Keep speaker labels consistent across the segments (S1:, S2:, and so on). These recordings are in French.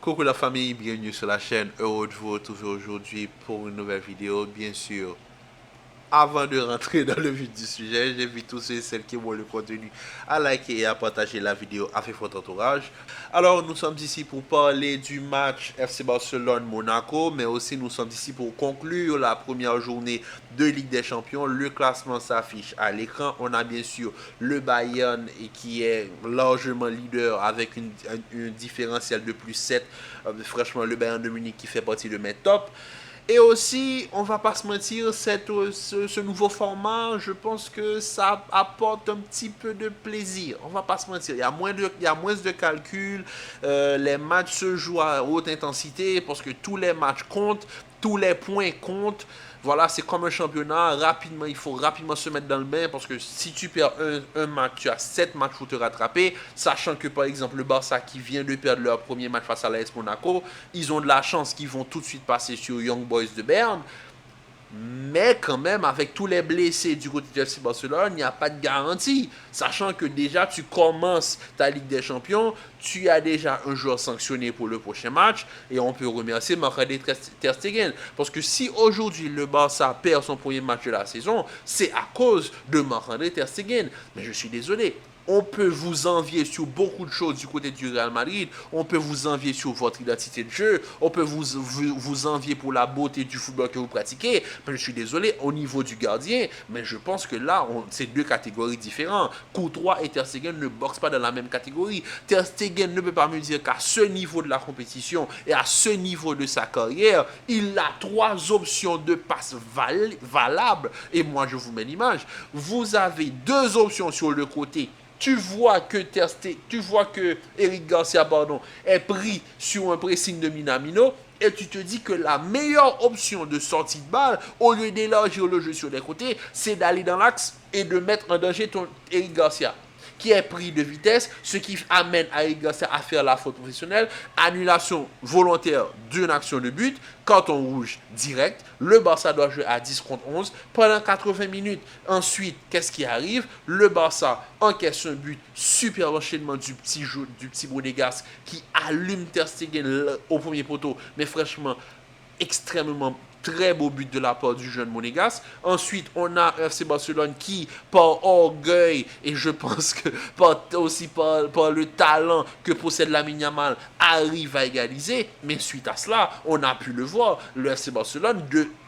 S1: Coucou la famille, bienvenue sur la chaîne. Heureux de vous retrouver aujourd'hui pour une nouvelle vidéo. Bien sûr, avant de rentrer dans le vif du sujet, j'invite tous ceux et celles qui voient le contenu à liker et à partager la vidéo avec votre entourage. Alors, nous sommes ici pour parler du match FC Barcelone-Monaco, mais aussi nous sommes ici pour conclure la première journée de Ligue des Champions. Le classement s'affiche à l'écran. On a bien sûr le Bayern qui est largement leader avec une différentiel de plus 7. Franchement, le Bayern de Munich qui fait partie de mes tops. Et aussi, on va pas se mentir, ce nouveau format, je pense que ça apporte un petit peu de plaisir. On va pas se mentir, il y a moins de calculs, les matchs se jouent à haute intensité parce que tous les matchs comptent, tous les points comptent. Voilà, c'est comme un championnat, rapidement, il faut rapidement se mettre dans le bain parce que si tu perds un match, tu as 7 matchs pour te rattraper, sachant que par exemple le Barça qui vient de perdre leur premier match face à l'AS Monaco, ils ont de la chance qu'ils vont tout de suite passer sur Young Boys de Berne. Mais quand même, avec tous les blessés du côté de FC Barcelone, il n'y a pas de garantie. Sachant que déjà, tu commences ta Ligue des Champions, tu as déjà un joueur sanctionné pour le prochain match, et on peut remercier Marc-André Ter Stegen. Parce que si aujourd'hui le Barça perd son premier match de la saison, c'est à cause de Marc-André Ter Stegen. Mais je suis désolé. On peut vous envier sur beaucoup de choses du côté du Real Madrid. On peut vous envier sur votre identité de jeu. On peut vous envier pour la beauté du football que vous pratiquez. Mais je suis désolé, au niveau du gardien, mais je pense que là, c'est deux catégories différentes. Courtois et Ter Stegen ne boxent pas dans la même catégorie. Ter Stegen ne peut pas me dire qu'à ce niveau de la compétition et à ce niveau de sa carrière, il a 3 options de passe valables. Et moi, je vous mets l'image. Vous avez 2 options sur le côté. Tu vois que Eric Garcia est pris sur un pressing de Minamino et tu te dis que la meilleure option de sortie de balle, au lieu d'élargir le jeu sur les côtés, c'est d'aller dans l'axe et de mettre en danger ton Eric Garcia, qui est pris de vitesse, ce qui amène Eric Garcia à faire la faute professionnelle, annulation volontaire d'une action de but, carton rouge direct, le Barça doit jouer à 10 contre 11 pendant 80 minutes. Ensuite, qu'est-ce qui arrive? Le Barça encaisse un but, super enchaînement du petit Bodegas qui allume Ter Stegen au premier poteau, mais franchement, extrêmement très beau but de la part du jeune Monégas. Ensuite, on a FC Barcelone qui, par orgueil, et je pense que aussi par le talent que possède Lamine Yamal, arrive à égaliser. Mais suite à cela, on a pu le voir, le FC Barcelone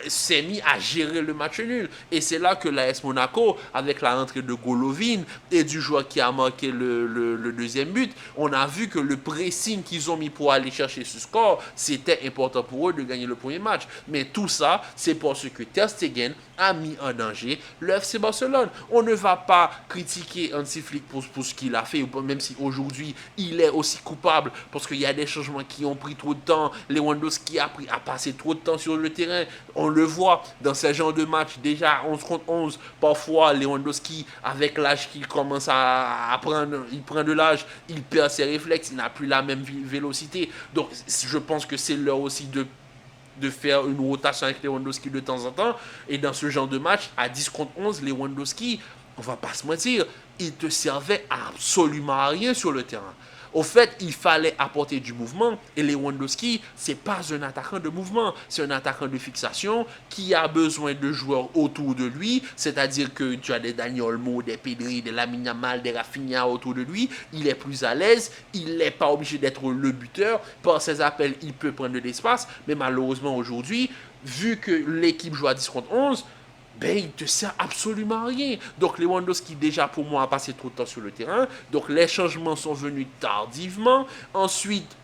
S1: s'est mis à gérer le match nul. Et c'est là que l'AS Monaco, avec la rentrée de Golovin et du joueur qui a marqué le deuxième but, on a vu que le pressing qu'ils ont mis pour aller chercher ce score, c'était important pour eux de gagner le premier match. Mais tout ça, c'est parce que Ter Stegen a mis en danger le FC Barcelone. On ne va pas critiquer Hansi Flick pour ce qu'il a fait, même si aujourd'hui, il est aussi coupable, parce qu'il y a des changements qui ont pris trop de temps. Lewandowski a passé trop de temps sur le terrain. On le voit dans ce genre de match, déjà 11 contre 11, parfois Lewandowski, avec l'âge qu'il commence à prendre, il prend de l'âge, il perd ses réflexes, il n'a plus la même vélocité. Donc, je pense que c'est l'heure aussi de faire une rotation avec Lewandowski de temps en temps. Et dans ce genre de match, à 10 contre 11, Lewandowski, on va pas se mentir, il te servait absolument à rien sur le terrain. Au fait, il fallait apporter du mouvement et Lewandowski, c'est pas un attaquant de mouvement, c'est un attaquant de fixation qui a besoin de joueurs autour de lui, c'est-à-dire que tu as des Dani Olmo, des Pedri, des Lamine Yamal, des Rafinha autour de lui, il est plus à l'aise, il n'est pas obligé d'être le buteur, par ses appels, il peut prendre de l'espace, mais malheureusement aujourd'hui, vu que l'équipe joue à 10 contre 11, ben, il te sert absolument à rien. Donc Lewandowski déjà pour moi a passé trop de temps sur le terrain. Donc les changements sont venus tardivement. Ensuite,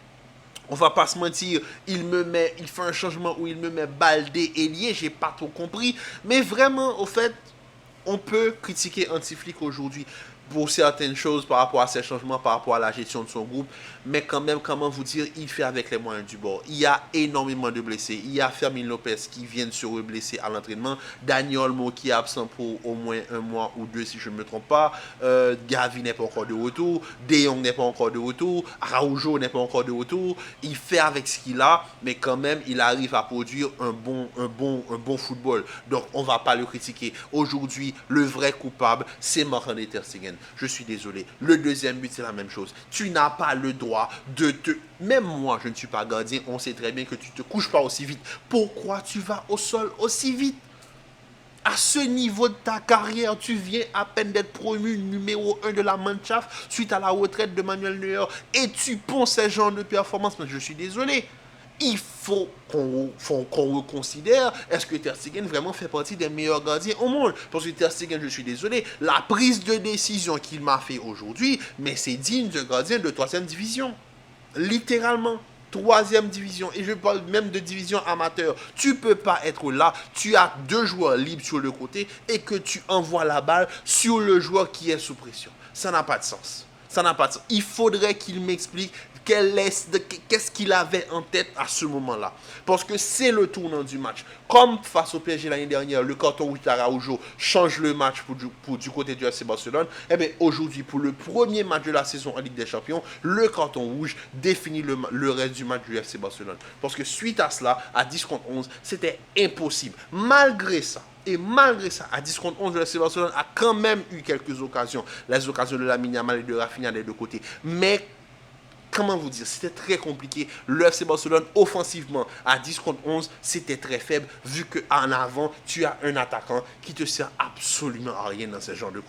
S1: on va pas se mentir, il fait un changement où il me met Baldé ailier, j'ai pas trop compris. Mais vraiment, au fait, on peut critiquer Hansi Flick aujourd'hui pour certaines choses par rapport à ces changements, par rapport à la gestion de son groupe. Mais quand même, comment vous dire, il fait avec les moyens du bord. Il y a énormément de blessés. Il y a Fermin Lopez qui vient de se reblesser à l'entraînement. Dani Olmo qui est absent pour au moins 1 mois ou 2 si je ne me trompe pas. Gavi n'est pas encore de retour. De Jong n'est pas encore de retour. Araujo n'est pas encore de retour. Il fait avec ce qu'il a, mais quand même, il arrive à produire un bon football. Donc, on ne va pas le critiquer. Aujourd'hui, le vrai coupable, c'est Marc-André Ter Stegen. Stegen, je suis désolé. Le deuxième but, c'est la même chose. Tu n'as pas le droit de te... Même moi, je ne suis pas gardien, on sait très bien que tu ne te couches pas aussi vite. Pourquoi tu vas au sol aussi vite? À ce niveau de ta carrière, tu viens à peine d'être promu numéro 1 de la Mannschaft suite à la retraite de Manuel Neuer et tu ponds ce genre de performance. Mais je suis désolé. Il faut qu'on reconsidère, est-ce que Ter Stegen vraiment fait partie des meilleurs gardiens au monde? Parce que Ter Stegen, je suis désolé, la prise de décision qu'il m'a fait aujourd'hui, mais c'est digne d'un gardien de 3e division. Littéralement. 3e division, et je parle même de division amateur. Tu peux pas être là, tu as 2 joueurs libres sur le côté et que tu envoies la balle sur le joueur qui est sous pression. Ça n'a pas de sens. Ça n'a pas de sens. Il faudrait qu'il m'explique qu'est-ce qu'il avait en tête à ce moment-là. Parce que c'est le tournant du match. Comme face au PSG l'année dernière, le carton rouge d'Araujo change le match du côté du FC Barcelone. Eh bien, aujourd'hui, pour le premier match de la saison en Ligue des Champions, le carton rouge définit le reste du match du FC Barcelone. Parce que suite à cela, à 10 contre 11, c'était impossible. Malgré ça, à 10 contre 11, le FC Barcelone a quand même eu quelques occasions. Les occasions de Lamine Yamal et de Rafinha des deux côtés. Mais comment vous dire, c'était très compliqué. Le FC Barcelone, offensivement, à 10 contre 11, c'était très faible, vu qu'en avant, tu as un attaquant qui te sert absolument à rien dans ce genre de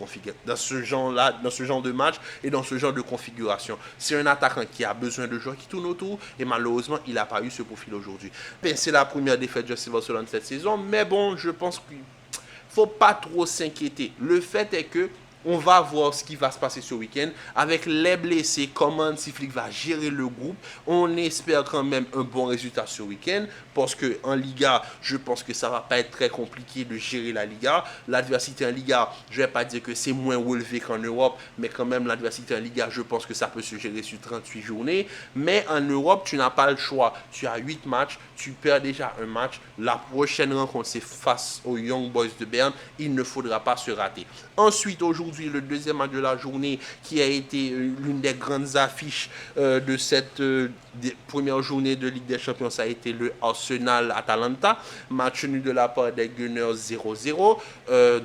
S1: dans ce genre de match et dans ce genre de configuration. C'est un attaquant qui a besoin de joueurs qui tournent autour, et malheureusement, il n'a pas eu ce profil aujourd'hui. C'est la première défaite du FC Barcelone cette saison, mais bon, je pense qu'il ne faut pas trop s'inquiéter. Le fait est que on va voir ce qui va se passer ce week-end. Avec les blessés, comment Hansi Flick va gérer le groupe. On espère quand même un bon résultat ce week-end. Parce qu'en Liga, je pense que ça ne va pas être très compliqué de gérer la Liga. L'adversité en Liga, je ne vais pas dire que c'est moins relevé qu'en Europe. Mais quand même, l'adversité en Liga, je pense que ça peut se gérer sur 38 journées. Mais en Europe, tu n'as pas le choix. Tu as 8 matchs. Tu perds déjà un match. La prochaine rencontre, c'est face aux Young Boys de Berne. Il ne faudra pas se rater. Ensuite, aujourd'hui, le deuxième match de la journée qui a été l'une des grandes affiches de cette première journée de Ligue des Champions, ça a été le Arsenal-Atalanta, match nul de la part des Gunners 0-0,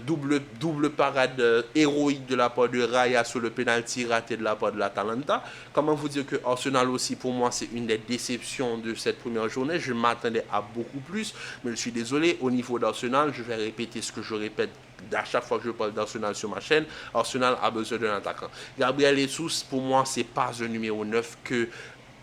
S1: double parade héroïque de la part de Raya sur le penalty raté de la part de l'Atalanta. Comment vous dire que Arsenal aussi, pour moi, c'est une des déceptions de cette première journée. Je m'attendais à beaucoup plus, mais je suis désolé, au niveau d'Arsenal, je vais répéter ce que je répète à chaque fois que je parle d'Arsenal sur ma chaîne. Arsenal a besoin d'un attaquant. Gabriel Jesus, pour moi, c'est pas un numéro 9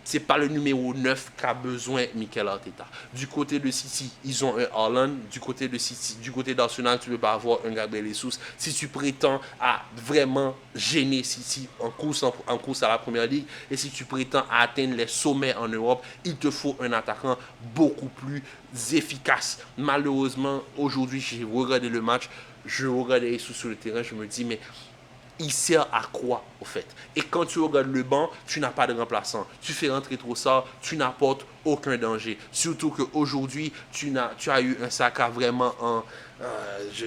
S1: c'est pas le numéro 9 qu'a besoin Mikel Arteta. Du côté de City, ils ont un Haaland. Du côté de City, du côté d'Arsenal, tu ne peux pas avoir un Gabriel Jesus. Si tu prétends à vraiment gêner City en course à la première ligue, et si tu prétends à atteindre les sommets en Europe, il te faut un attaquant beaucoup plus efficace. Malheureusement, aujourd'hui, j'ai regardé le match. Je regardais Jesus sur le terrain, je me dis, mais il sert à quoi, au fait? Et quand tu regardes le banc, tu n'as pas de remplaçant. Tu fais rentrer Trossard, tu n'apportes aucun danger. Surtout qu'aujourd'hui, tu as eu un Saka vraiment en... je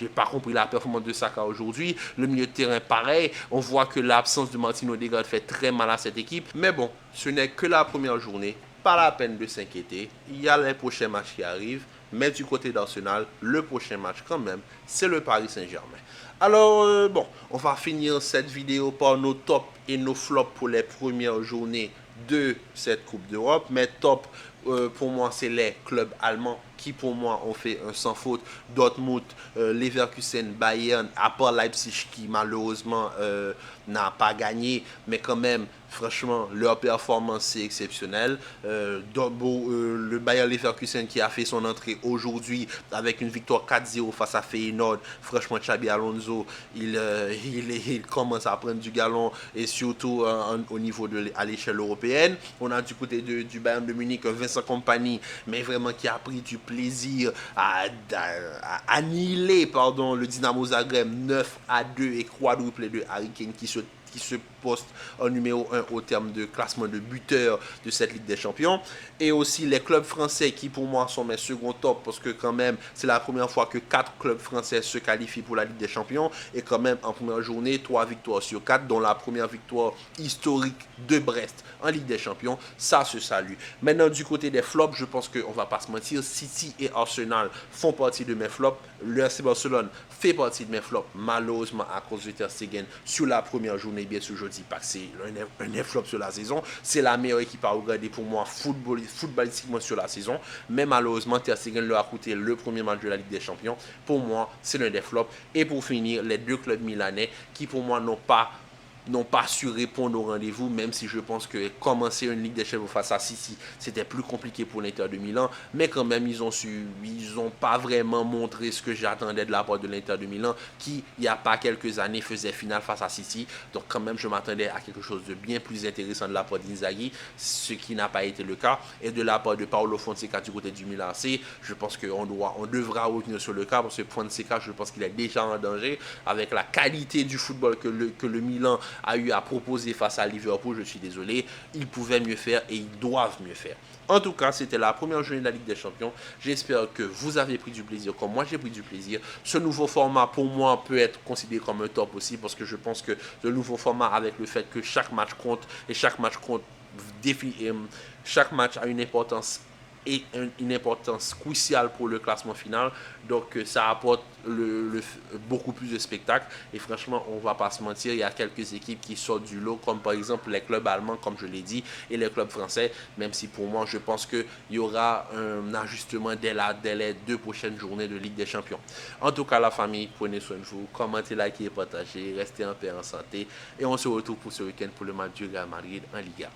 S1: n'ai pas compris la performance de Saka aujourd'hui. Le milieu de terrain, pareil. On voit que l'absence de Martin Odegaard fait très mal à cette équipe. Mais bon, ce n'est que la première journée. Pas la peine de s'inquiéter. Il y a les prochains matchs qui arrivent. Mais du côté d'Arsenal, le prochain match quand même, c'est le Paris Saint-Germain. Alors, bon, on va finir cette vidéo par nos tops et nos flops pour les premières journées de cette Coupe d'Europe. Mais top, pour moi, c'est les clubs allemands qui, pour moi, ont fait un sans faute. Dortmund, Leverkusen, Bayern, à part Leipzig qui, malheureusement, n'a pas gagné. Mais quand même, franchement, leur performance, c'est exceptionnel. Le Bayer Leverkusen qui a fait son entrée aujourd'hui avec une victoire 4-0 face à Feyenoord. Franchement, Xabi Alonso, il commence à prendre du galon et surtout au niveau à l'échelle européenne. On a du côté du Bayern de Munich, Vincent Kompany, mais vraiment qui a pris du plaisir à annihiler le Dynamo Zagreb 9-2 et quadruplé de Harry Kane qui se poste en numéro 1 au terme de classement de buteurs de cette Ligue des Champions. Et aussi les clubs français qui pour moi sont mes seconds top parce que quand même c'est la première fois que 4 clubs français se qualifient pour la Ligue des Champions et quand même en première journée 3 victoires sur 4 dont la première victoire historique de Brest en Ligue des Champions, ça se salue. Maintenant du côté des flops, je pense qu'on va pas se mentir, City et Arsenal font partie de mes flops, le FC Barcelone fait partie de mes flops malheureusement à cause de Ter Stegen sur la première journée, bien sûr je dis pas que c'est un flop sur la saison, c'est la meilleure équipe à regarder pour moi footballistiquement sur la saison, mais malheureusement Ter Stegen leur a coûté le premier match de la Ligue des Champions, pour moi c'est l'un des flops. Et pour finir, les deux clubs milanais qui pour moi n'ont pas su répondre au rendez-vous, même si je pense que commencer une Ligue des Champions face à City, c'était plus compliqué pour l'Inter de Milan, mais quand même, ils ont pas vraiment montré ce que j'attendais de la part de l'Inter de Milan, qui, il n'y a pas quelques années, faisait finale face à City, donc quand même, je m'attendais à quelque chose de bien plus intéressant de la part d'Inzaghi, ce qui n'a pas été le cas, et de la part de Paulo Fonseca du côté du Milan AC, je pense qu'on devra retenir sur le cas, parce que Fonseca, je pense qu'il est déjà en danger, avec la qualité du football que le Milan a eu à proposer face à Liverpool, je suis désolé, ils pouvaient mieux faire et ils doivent mieux faire. En tout cas, c'était la première journée de la Ligue des Champions. J'espère que vous avez pris du plaisir comme moi j'ai pris du plaisir. Ce nouveau format, pour moi, peut être considéré comme un top aussi parce que je pense que le nouveau format, avec le fait que chaque match compte et chaque match compte, chaque match a une importance et une importance cruciale pour le classement final. Donc ça apporte beaucoup plus de spectacles. Et franchement, on ne va pas se mentir, il y a quelques équipes qui sortent du lot, comme par exemple les clubs allemands, comme je l'ai dit, et les clubs français, même si pour moi, je pense qu'il y aura un ajustement dès les 2 prochaines journées de Ligue des Champions. En tout cas, la famille, prenez soin de vous, commentez, likez et partagez, restez en paix, en santé. Et on se retrouve pour ce week-end pour le match du Real Madrid en Liga.